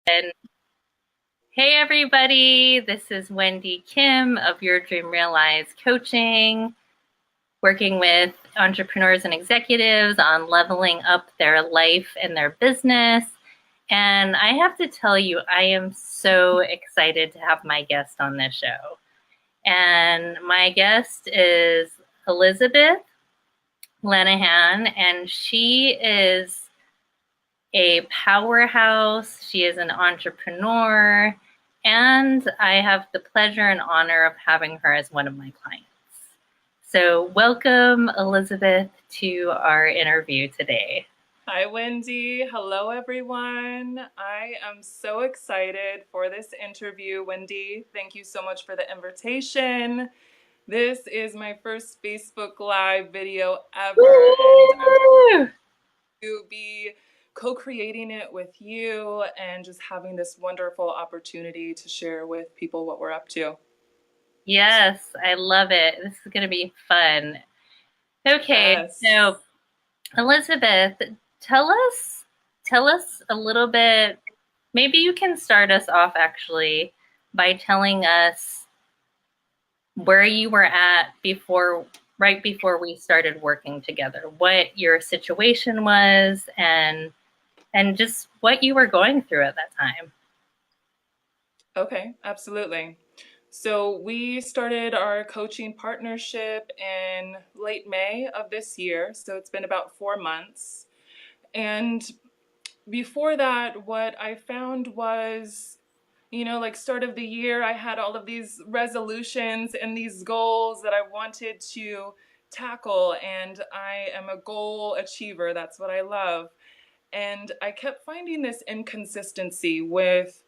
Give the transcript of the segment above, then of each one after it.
And hey, everybody, this is Wendy Kim of Your Dream Realized Coaching, working with entrepreneurs and executives on leveling up their life and their business. And I have to tell you, I am so excited to have my guest on this show. And my guest is Elizabeth Lenehan, and she is a powerhouse. She is an entrepreneur, and I have the pleasure and honor of having her as one of my clients. So, welcome, Elizabeth, to our interview today. Hi, Wendy. Hello, everyone. I am so excited for this interview, Wendy. Thank you so much for the invitation. This is my first Facebook Live video ever, and I'm to be co-creating it with you and just having this wonderful opportunity to share with people what we're up to. Yes, I love it. This is going to be fun. Okay, Yes. so Elizabeth, tell us tell us a little bit. Maybe you can start us off actually by telling us where you were at right before we started working together, what your situation was, and just what you were going through at that time. Okay, absolutely. So we started our coaching partnership in late May of this year. So it's been about 4 months. And before that, what I found was, like start of the year, I had all of these resolutions and these goals that I wanted to tackle. And I am a goal achiever. That's what I love. And I kept finding this inconsistency with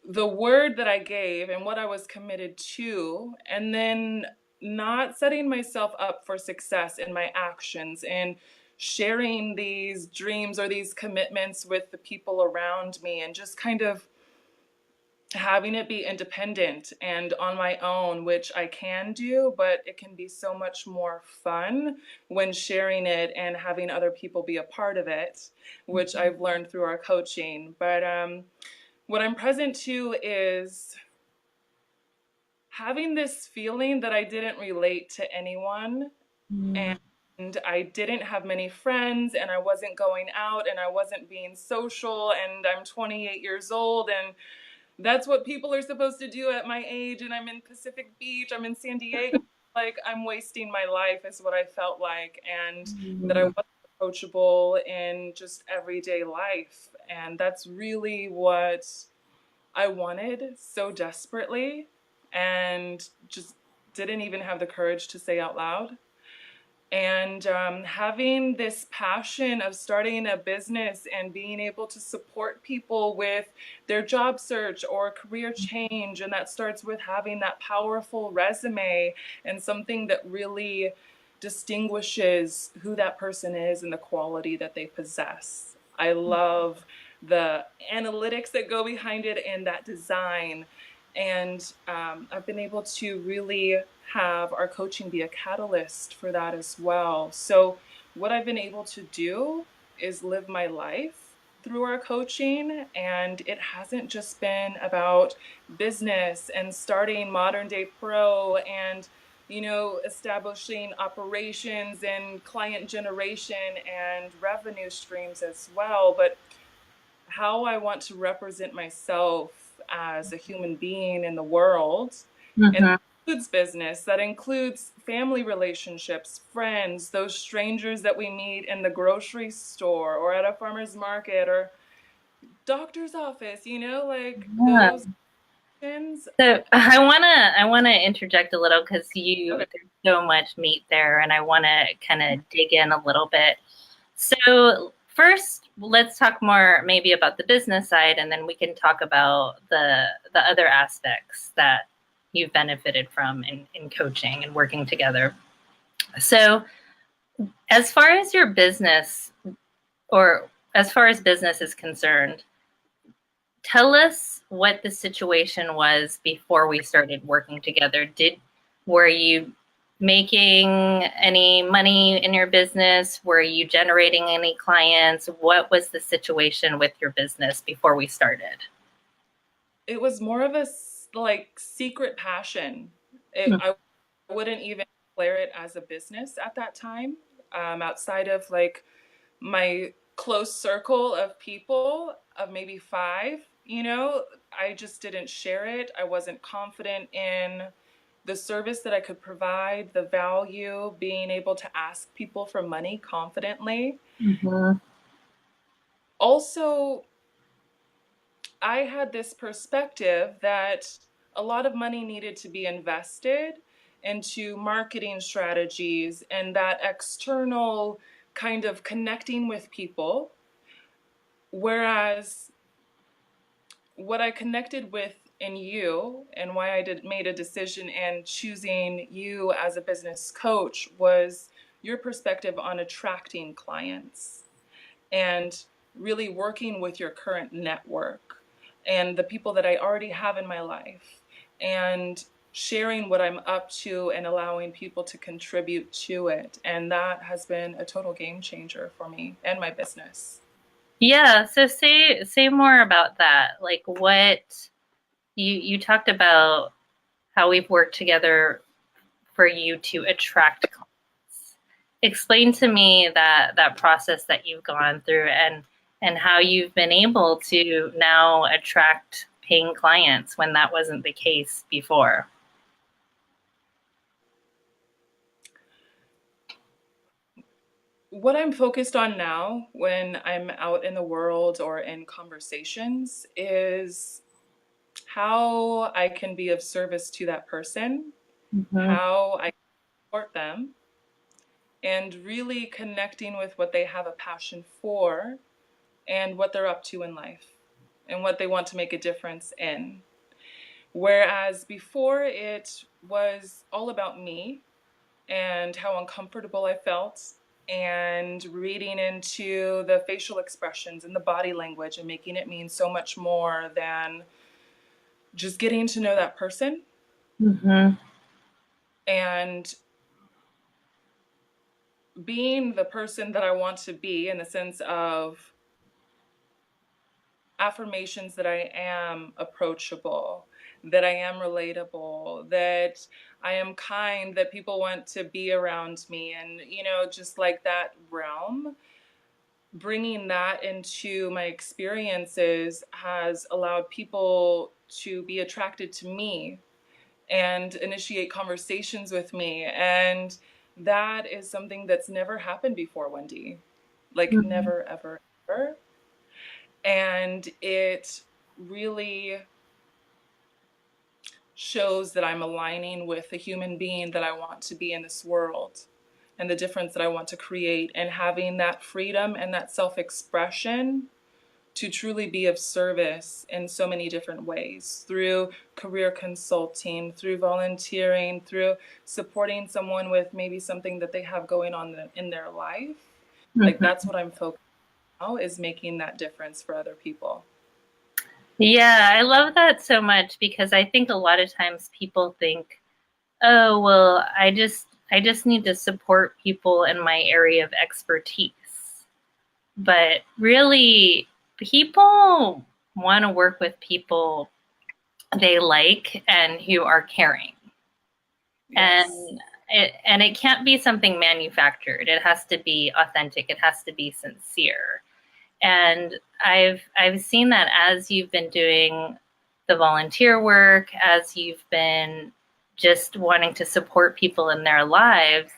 the word that I gave and what I was committed to, and then not setting myself up for success in my actions and sharing these dreams or these commitments with the people around me, and just kind of having it be independent and on my own, which I can do, but it can be so much more fun when sharing it and having other people be a part of it, which I've learned through our coaching. But what I'm present to is having this feeling that I didn't relate to anyone, Mm. and I didn't have many friends, and I wasn't going out, and I wasn't being social, and I'm 28 years old, and that's what people are supposed to do at my age, and I'm in Pacific Beach, I'm in San Diego. Like, I'm wasting my life is what I felt like, and that I wasn't approachable in just everyday life. And that's really what I wanted so desperately, and just didn't even have the courage to say out loud. And having this passion of starting a business and being able to support people with their job search or career change. And that starts with having that powerful resume and something that really distinguishes who that person is and the quality that they possess. I love the analytics that go behind it and that design. And I've been able to really have our coaching be a catalyst for that as well. So, what I've been able to do is live my life through our coaching, and it hasn't just been about business and starting Modern Day Pro and establishing operations and client generation and revenue streams as well, but how I want to represent myself as a human being in the world. And Mm-hmm. that includes business, that includes family relationships, friends, those strangers that we meet in the grocery store or at a farmer's market or doctor's office, like Yeah. those things. So I wanna interject a little because Okay. there's so much meat there, and I want to kind of dig in a little bit. So first, let's talk more maybe about the business side, and then we can talk about the other aspects that you've benefited from in coaching and working together. So as far as your business, or as far as business is concerned, tell us what the situation was before we started working together. Were you making any money in your business? Were you generating any clients? What was the situation with your business before we started? It was more of a like secret passion. I wouldn't even declare it as a business at that time. Outside of like my close circle of people of maybe five, I just didn't share it. I wasn't confident in the service that I could provide, the value, being able to ask people for money confidently. Mm-hmm. Also, I had this perspective that a lot of money needed to be invested into marketing strategies and that external kind of connecting with people. Whereas what I connected with in you and why I made a decision and choosing you as a business coach was your perspective on attracting clients and really working with your current network and the people that I already have in my life and sharing what I'm up to and allowing people to contribute to it. And that has been a total game changer for me and my business. Yeah, so say more about that. Like what you talked about how we've worked together for you to attract clients. Explain to me that process that you've gone through and how you've been able to now attract paying clients when that wasn't the case before. What I'm focused on now when I'm out in the world or in conversations is how I can be of service to that person, Mm-hmm. how I support them, and really connecting with what they have a passion for and what they're up to in life and what they want to make a difference in. Whereas before it was all about me and how uncomfortable I felt and reading into the facial expressions and the body language and making it mean so much more than just getting to know that person Mm-hmm. and being the person that I want to be in the sense of affirmations that I am approachable, that I am relatable, that I am kind, that people want to be around me, and, just like that realm. Bringing that into my experiences has allowed people to be attracted to me and initiate conversations with me. And that is something that's never happened before, Wendy. Like, Mm-hmm. never, ever, ever. And it really shows that I'm aligning with the human being that I want to be in this world and the difference that I want to create, and having that freedom and that self expression to truly be of service in so many different ways through career consulting, through volunteering, through supporting someone with maybe something that they have going on in their life. Like, Mm-hmm. that's what I'm focused on now, is making that difference for other people. Yeah, I love that so much because I think a lot of times people think, "Oh, well, I just need to support people in my area of expertise." But really, people want to work with people they like and who are caring. Yes. And it can't be something manufactured. It has to be authentic. It has to be sincere. And I've seen that as you've been doing the volunteer work, as you've been just wanting to support people in their lives,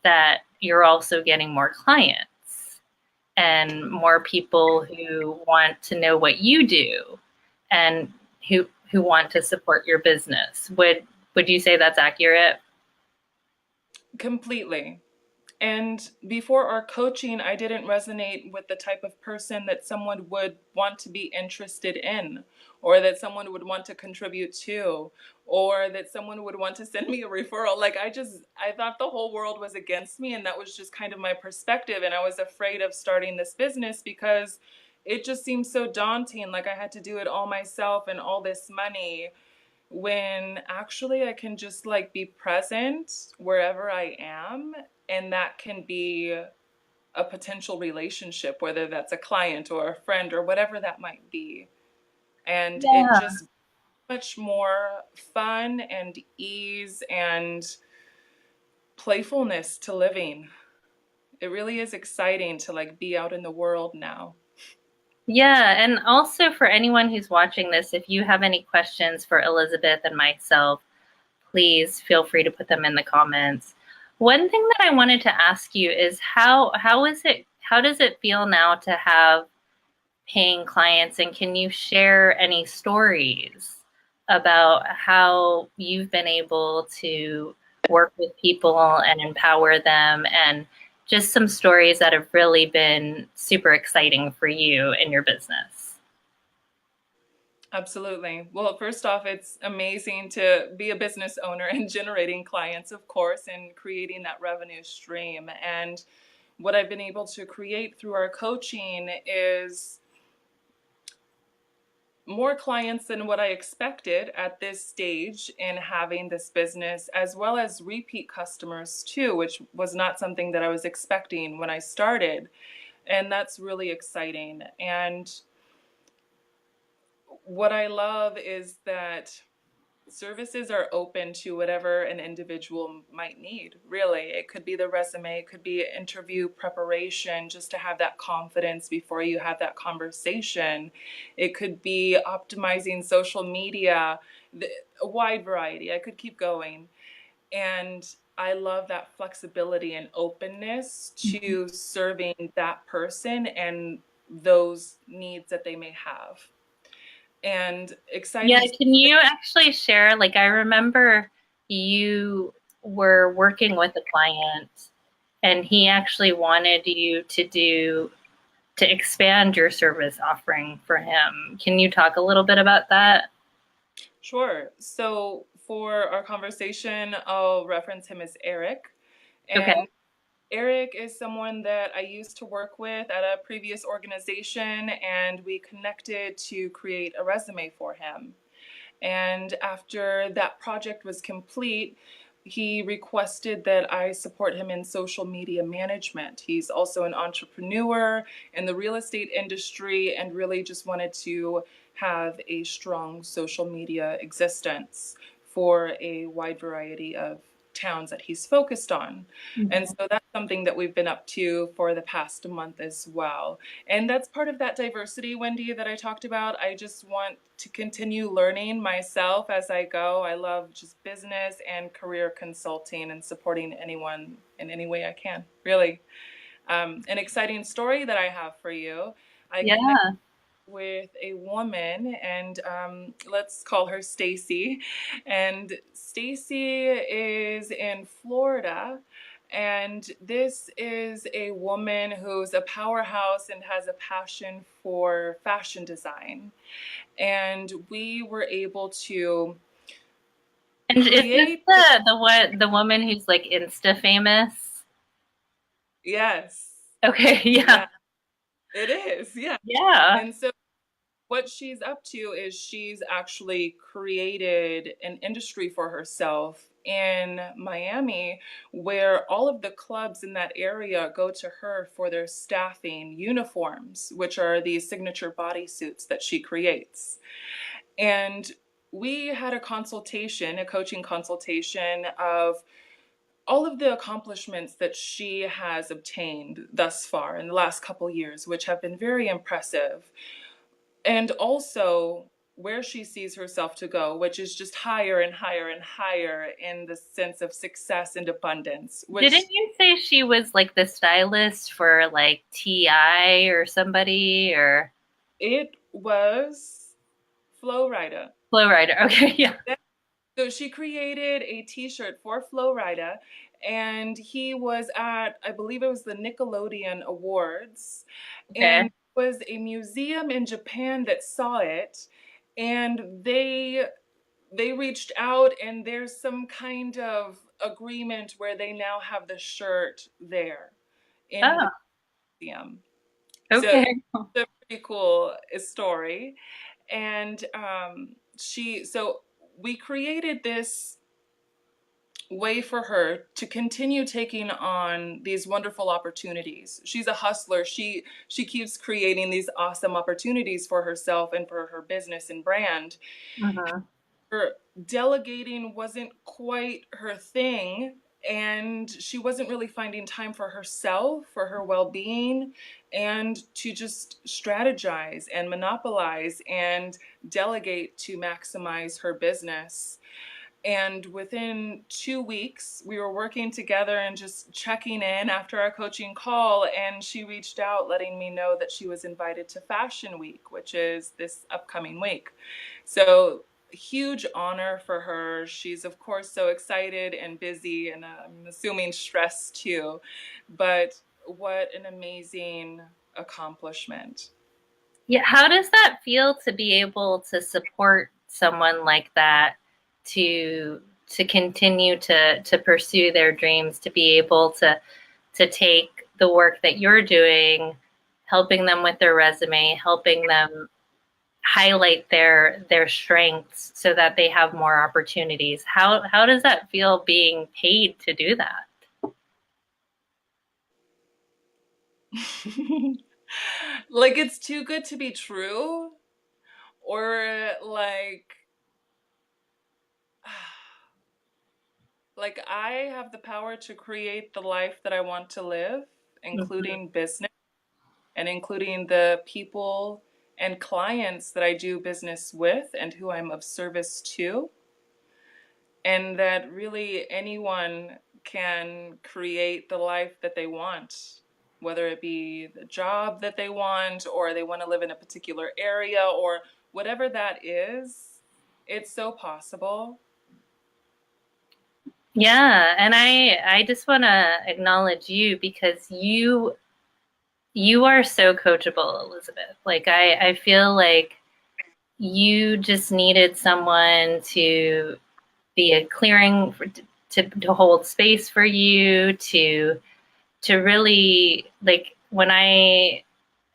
that you're also getting more clients and more people who want to know what you do and who want to support your business. Would you say that's accurate? Completely. And before our coaching, I didn't resonate with the type of person that someone would want to be interested in, or that someone would want to contribute to, or that someone would want to send me a referral. Like, I thought the whole world was against me, and that was just kind of my perspective. And I was afraid of starting this business because it just seemed so daunting. Like, I had to do it all myself and all this money. when actually I can just like be present wherever I am, and that can be a potential relationship, whether that's a client or a friend or whatever that might be. And it Yeah. just much more fun and ease and playfulness to living. It really is exciting to like be out in the world now. Yeah, and also for anyone who's watching this, if you have any questions for Elizabeth and myself, please feel free to put them in the comments. One thing that I wanted to ask you is how does it feel now to have paying clients, and can you share any stories about how you've been able to work with people and empower them, and just some stories that have really been super exciting for you in your business? Absolutely. Well, first off, it's amazing to be a business owner and generating clients, of course, and creating that revenue stream. And what I've been able to create through our coaching is more clients than what I expected at this stage in having this business, as well as repeat customers too, which was not something that I was expecting when I started. And that's really exciting. And what I love is that services are open to whatever an individual might need, really. It could be the resume, it could be interview preparation, just to have that confidence before you have that conversation. It could be optimizing social media, a wide variety. I could keep going. And I love that flexibility and openness to serving that person and those needs that they may have. And Yeah, exciting. can you actually share? Like, I remember you were working with a client and he actually wanted you to expand your service offering for him. Can you talk a little bit about that? Sure. So for our conversation, I'll reference him as Eric. Okay. And Eric is someone that I used to work with at a previous organization, and we connected to create a resume for him. And after that project was complete, he requested that I support him in social media management. He's also an entrepreneur in the real estate industry and really just wanted to have a strong social media existence for a wide variety of towns that he's focused on. And Mhm. so that's something that we've been up to for the past month as well. And that's part of that diversity, Wendy, that I talked about. I just want to continue learning myself as I go. I love just business and career consulting and supporting anyone in any way I can, really. An exciting story that I have for you. I connected Yeah. with a woman, and let's call her Stacy. And Stacy is in Florida, and this is a woman who's a powerhouse and has a passion for fashion design. And we were able to And is this create this. the woman who's like Insta famous? Yes, Okay, yeah. yeah, it is. Yeah. Yeah. And so what she's up to is she's actually created an industry for herself in Miami, where all of the clubs in that area go to her for their staffing uniforms, which are these signature bodysuits that she creates. And we had a consultation, a coaching consultation of all of the accomplishments that she has obtained thus far in the last couple years, which have been very impressive, and also where she sees herself to go, which is just higher and higher and higher in the sense of success and abundance, which Didn't you say she was like the stylist for like TI or somebody or it was Flow Rida. Flow Rider? Okay, yeah. So she created a t-shirt for Flow Rida, and he was at, I believe it was the Nickelodeon Awards, and Okay. it was a museum in Japan that saw it, and they reached out, and there's some kind of agreement where they now have the shirt there in the Oh, museum. So okay. it's a pretty cool story. And so we created this way for her to continue taking on these wonderful opportunities. She's a hustler. She keeps creating these awesome opportunities for herself and for her business and brand. Mhm. Her delegating wasn't quite her thing, and she wasn't really finding time for herself, for her well-being, and to just strategize and monopolize and delegate to maximize her business. And within 2 weeks, we were working together and just checking in after our coaching call. And she reached out letting me know that she was invited to Fashion Week, which is this upcoming week. So, huge honor for her. She's, of course, so excited and busy, and I'm assuming stressed too. But what an amazing accomplishment. Yeah, how does that feel to be able to support someone like that to continue to pursue their dreams, to be able to take the work that you're doing, helping them with their resume, helping them highlight their strengths so that they have more opportunities. How does that feel being paid to do that? Like it's too good to be true, or like I have the power to create the life that I want to live, Mm-hmm. including business and including the people and clients that I do business with and who I'm of service to. And that really anyone can create the life that they want, whether it be the job that they want, or they want to live in a particular area, or whatever that is. It's so possible. Yeah, and I just want to acknowledge you because you are so coachable, Elizabeth. Like I feel like you just needed someone to be a clearing for, to hold space for you to really like when I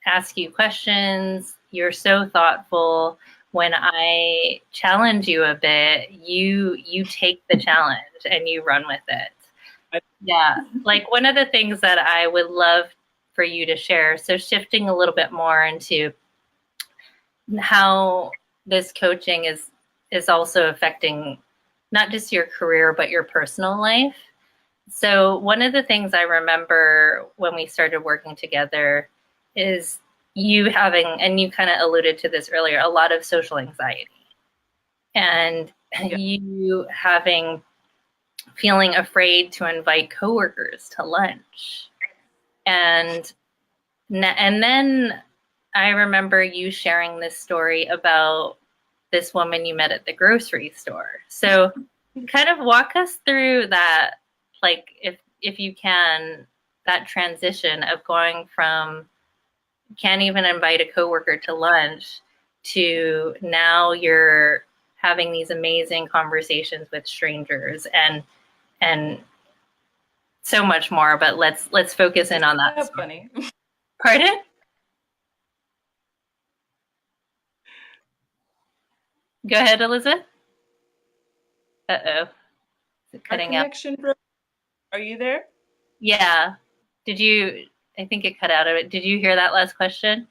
ask you questions, you're so thoughtful. When I challenge you a bit, you take the challenge and you run with it. Yeah. Like one of the things that I would love for you to share, so shifting a little bit more into how this coaching is also affecting not just your career but your personal life. So one of the things I remember when we started working together is you having, and you kind of alluded to this earlier, a lot of social anxiety and Yeah. you having feeling afraid to invite coworkers to lunch. And then I remember you sharing this story about this woman you met at the grocery store. So kind of walk us through that, like if you can, that transition of going from can't even invite a coworker to lunch to now you're having these amazing conversations with strangers and so much more. But let's focus in Isn't on that. that funny? Pardon? Go ahead, Elizabeth. Uh-oh. Is it Our cutting out? connection broke. Are you there? Yeah. Did you, I think it cut out of it. Did you hear that last question?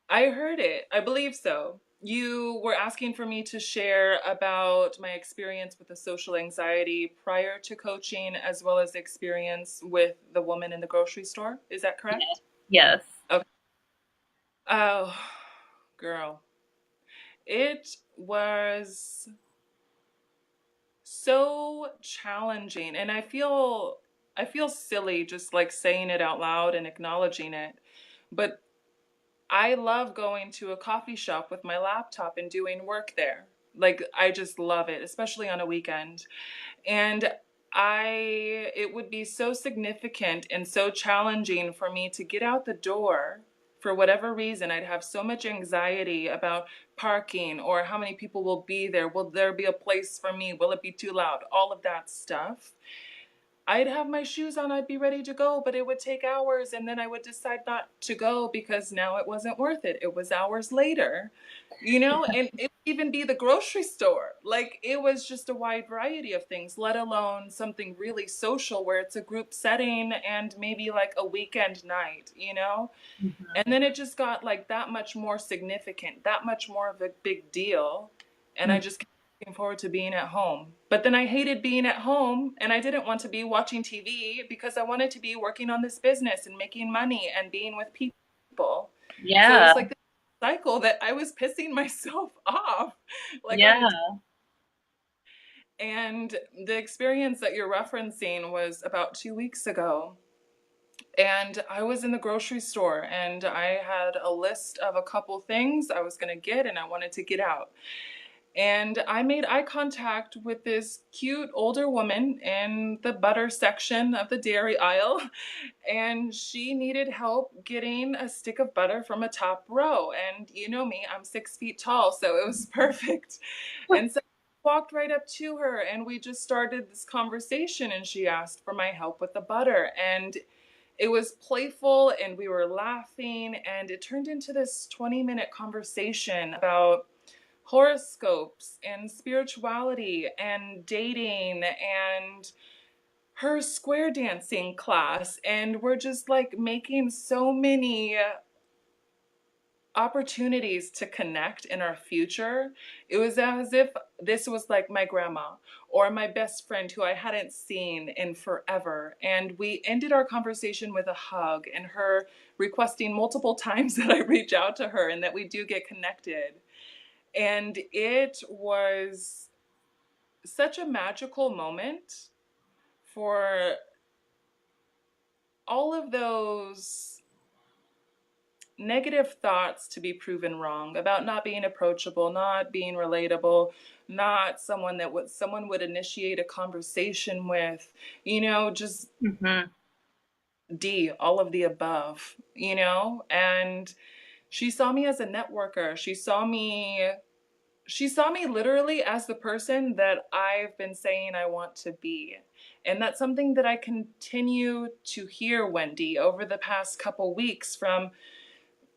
I heard it. I believe so. You were asking for me to share about my experience with the social anxiety prior to coaching, as well as experience with the woman in the grocery store. Is that correct? Yes. Okay. Oh, girl. It was so challenging, and I feel silly just like saying it out loud and acknowledging it. But I love going to a coffee shop with my laptop and doing work there. Like I just love it, especially on a weekend. And it would be so significant and so challenging for me to get out the door for whatever reason. I'd have so much anxiety about parking or how many people will be there. Will there be a place for me? Will it be too loud? All of that stuff. I'd have my shoes on, I'd be ready to go, but it would take hours, and then I would decide not to go because now it wasn't worth it. It was hours later, and it would even be the grocery store. Like it was just a wide variety of things, let alone something really social where it's a group setting and maybe like a weekend night. Mhm. And then it just got like that much more significant, that much more of a big deal. And I just kept looking forward to being at home. But then I hated being at home and I didn't want to be watching TV because I wanted to be working on this business and making money and being with people. So it Yeah, was like this cycle that I was pissing myself off. Like on yeah. and the experience that you're referencing was about 2 weeks ago. And I was in the grocery store and I had a list of a couple things I was going to get and I wanted to get out. And I made eye contact with this cute older woman in the butter section of the dairy aisle. And she needed help getting a stick of butter from a top row. And you know me, I'm 6 feet tall, so it was perfect. And so I walked right up to her and we just started this conversation and she asked for my help with the butter. And it was playful and we were laughing and it turned into this 20-minute conversation about horoscopes and spirituality and dating and her square dancing class, and we're just like making so many opportunities to connect in our future. It was as if this was like my grandma or my best friend who I hadn't seen in forever. And we ended our conversation with a hug and her requesting multiple times that I reach out to her and that we do get connected. And it was such a magical moment for all of those negative thoughts to be proven wrong about not being approachable, not being relatable, not someone would initiate a conversation with, just Hmm. all of the above. And she saw me as a networker. She saw me literally as the person that I've been saying I want to be. And that's something that I continue to hear, Wendy, over the past couple weeks from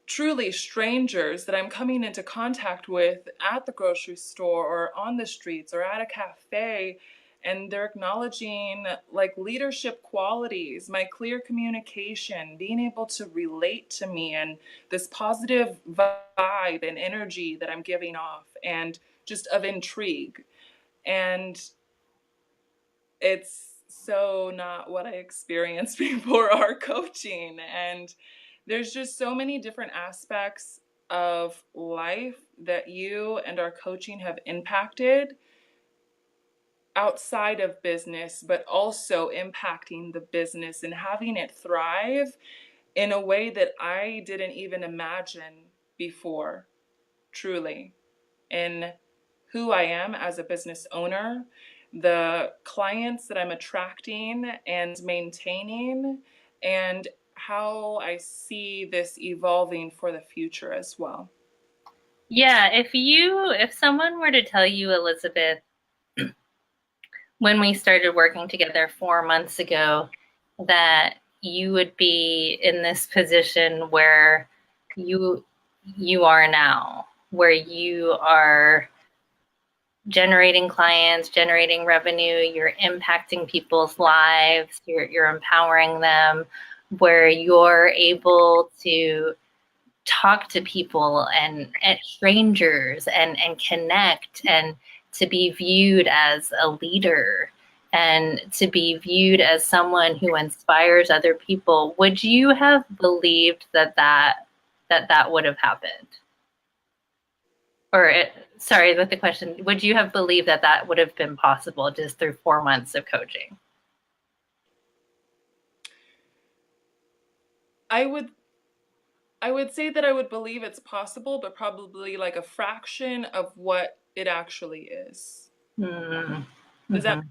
truly strangers that I'm coming into contact with at the grocery store or on the streets or at a cafe. And they're acknowledging like leadership qualities, my clear communication, being able to relate to me, and this positive vibe and energy that I'm giving off, and just of intrigue. And it's so not what I experienced before our coaching. And there's just so many different aspects of life that you and our coaching have impacted outside of business, but also impacting the business and having it thrive in a way that I didn't even imagine before, truly, in who I am as a business owner, the clients that I'm attracting and maintaining, and how I see this evolving for the future as well. Yeah, if someone were to tell you, Elizabeth, when we started working together 4 months ago, that you would be in this position where you you are now, where you are generating clients, generating revenue, you're impacting people's lives, you're empowering them, where you're able to talk to people and strangers and connect, and to be viewed as a leader and to be viewed as someone who inspires other people. Would you have believed that would have happened? Sorry, with the question, would you have believed that would have been possible just through 4 months of coaching? I would I would say that I would believe it's possible, but probably like a fraction of what it actually is. Mm-hmm. Does that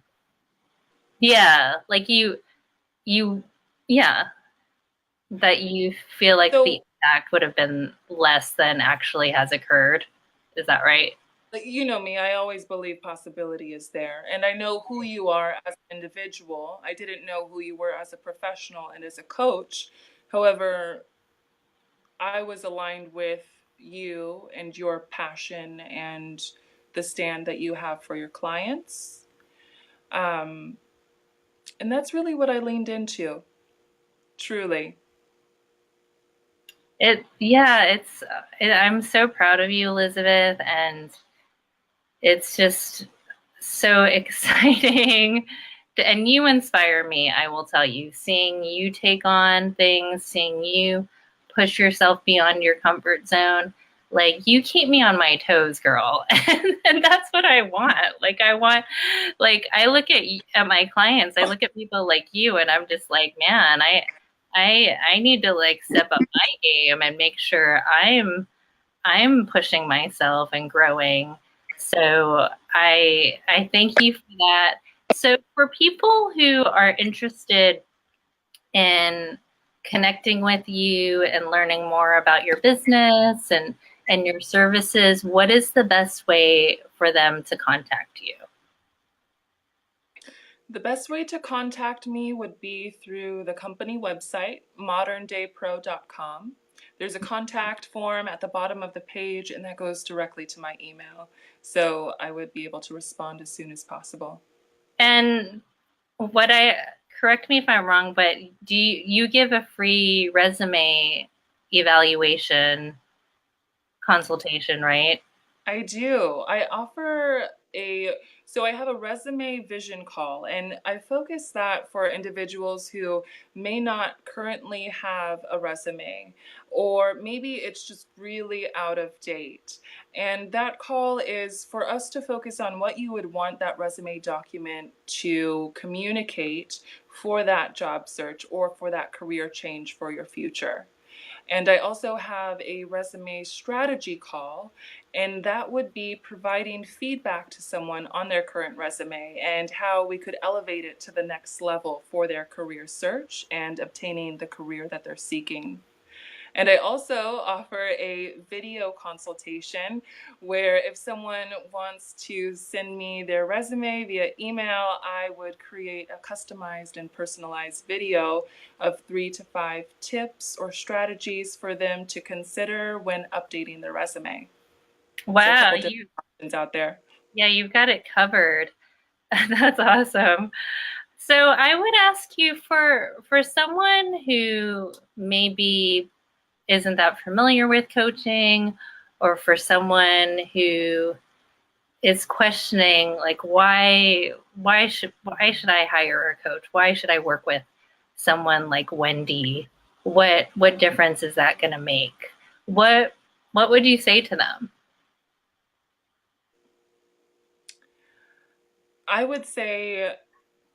Yeah, like you, yeah, that you feel like the so impact would have been less than actually has occurred. Is that right? Like, you know me, I always believe possibility is there. And I know who you are as an individual. I didn't know who you were as a professional and as a coach. However, I was aligned with you and your passion and the stand that you have for your clients. Um, and that's really what I leaned into, truly. I'm so proud of you, Elizabeth, and it's just so exciting. And you inspire me, I will tell you. Seeing you take on things, seeing you push yourself beyond your comfort zone, like you keep me on my toes, girl. And that's what I want. Like I look at my clients, I look at people like you, and I'm just like, man, I need to like step up my game and make sure I'm pushing myself and growing. So I thank you for that. So for people who are interested in connecting with you and learning more about your business and your services, what is the best way for them to contact you? The best way to contact me would be through the company website, moderndaypro.com. There's a contact form at the bottom of the page, and that goes directly to my email. So I would be able to respond as soon as possible. And what I correct me if I'm wrong, but do you give a free resume evaluation consultation, right? I do. I offer so I have a resume vision call, and I focus that for individuals who may not currently have a resume, or maybe it's just really out of date. And that call is for us to focus on what you would want that resume document to communicate for that job search or for that career change for your future. And I also have a resume strategy call, and that would be providing feedback to someone on their current resume and how we could elevate it to the next level for their career search and obtaining the career that they're seeking. And I also offer a video consultation where if someone wants to send me their resume via email, I would create a customized and personalized video of 3 to 5 tips or strategies for them to consider when updating their resume. So a Wow, couple different options out there. yeah, you've got it covered. That's awesome. So I would ask you for someone who maybe isn't that familiar with coaching, or for someone who is questioning like why should I hire a coach? Why should I work with someone like Wendy? What difference is that going to make? What what would you say to them? I would say,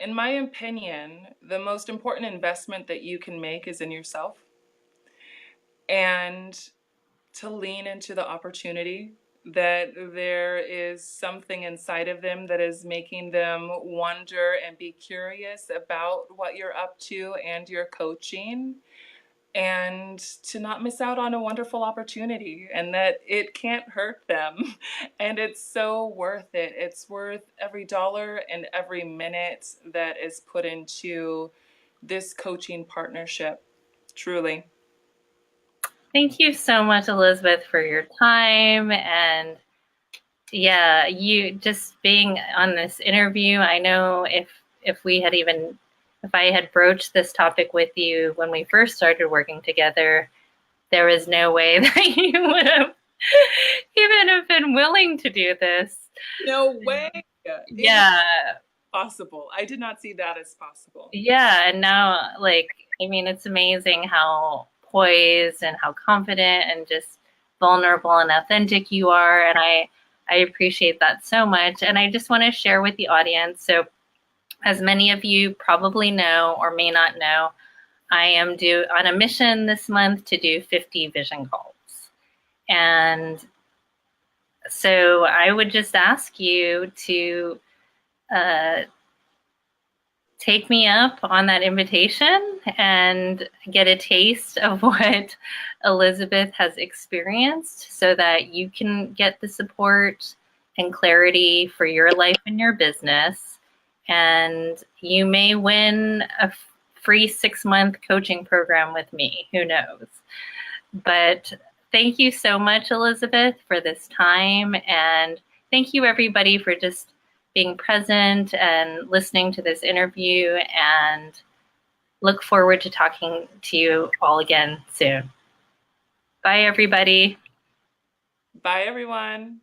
in my opinion, the most important investment that you can make is in yourself, and to lean into the opportunity that there is something inside of them that is making them wonder and be curious about what you're up to and your coaching, and to not miss out on a wonderful opportunity and that it can't hurt them. And it's so worth it. It's worth every dollar and every minute that is put into this coaching partnership, truly. Thank you so much, Elizabeth, for your time. And yeah, you just being on this interview. I know if we had even if I had broached this topic with you when we first started working together, there was no way that you would have even have been willing to do this. No way. Yeah. Possible. I did not see that as possible. Yeah. And now, like, I mean, it's amazing how poised and how confident and just vulnerable and authentic you are. And I appreciate that so much. And I just want to share with the audience. So, as many of you probably know or may not know, I am due on a mission this month to do 50 vision calls. And so I would just ask you to take me up on that invitation and get a taste of what Elizabeth has experienced so that you can get the support and clarity for your life and your business. And you may win a free 6-month coaching program with me. Who knows? But thank you so much, Elizabeth, for this time. And thank you, everybody, for just being present and listening to this interview. And look forward to talking to you all again soon. Bye, everybody. Bye, everyone.